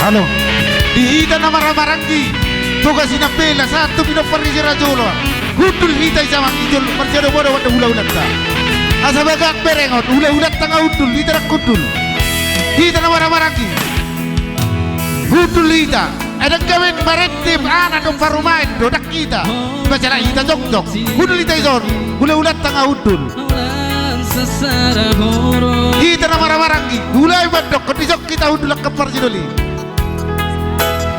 Halo, dihita na maramaranggi. Tugas inapela satu pinoparisi rajolo. Hudul hita isama idol marjado bodo wada hula-hulat ta. Asa bagak berengot hula-hulat tanga hudul hita nak hudul. Hita na maramaranggi. Hudul hita. Ada kawin maritim anak dong parumain dodak kita. Baca hita jok-jok. Hudul hita ison hula-hulat tanga hudul. Hita na maramaranggi. Hulai bandok kodisok kita hudul ke parjidoli.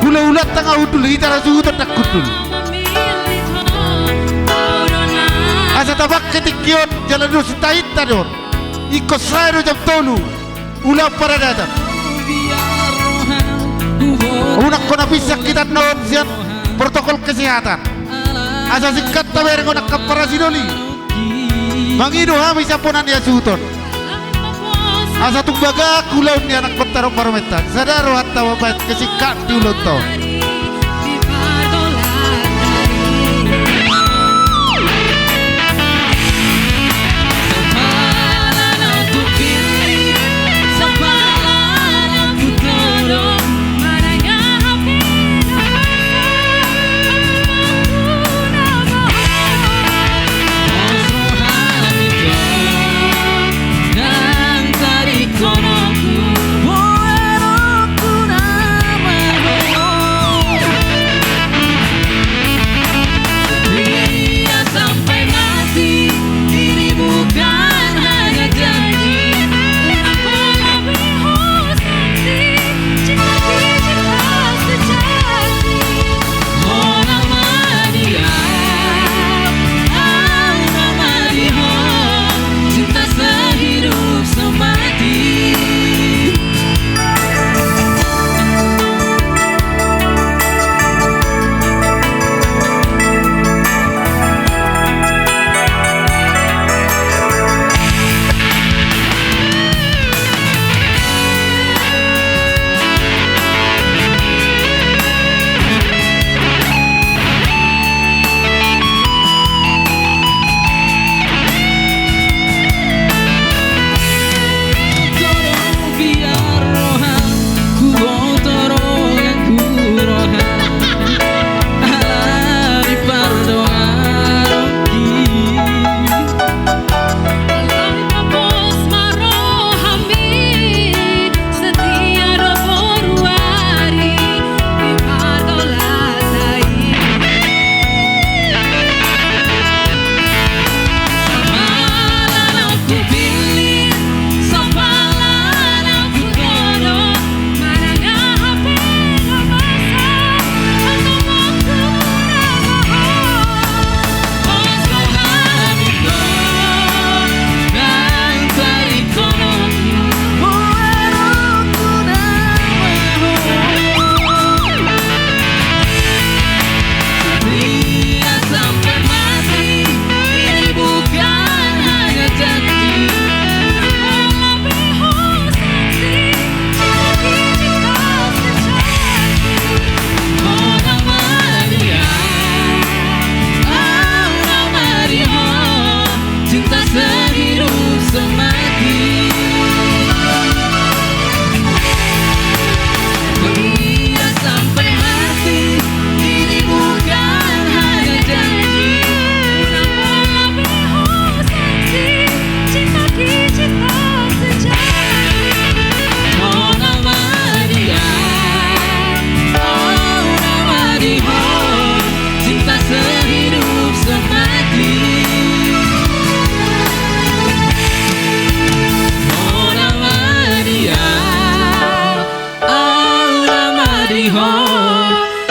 Hula-hulat tanga hudul hita rasu hudul tak hudul. Asa tabak ketikion jalan dus tahit tador. Ikut saya jam tolu. Ulah para datang. Unak kona bisa kita nonsian protokol kesehatan. Asa singkat tawer ngonak kaparasi doli. Mangido hami saponan ya suton. Asa tumbaga kulaun ni anak kontaro parometan. Sadaro hatta wabat kesikat diuloto.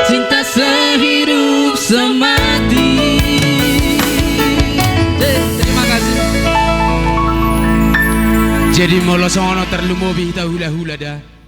Cinta sehidup semati. Terima kasih. Jadi molo sono terlalu mobi hita hula-hula dah.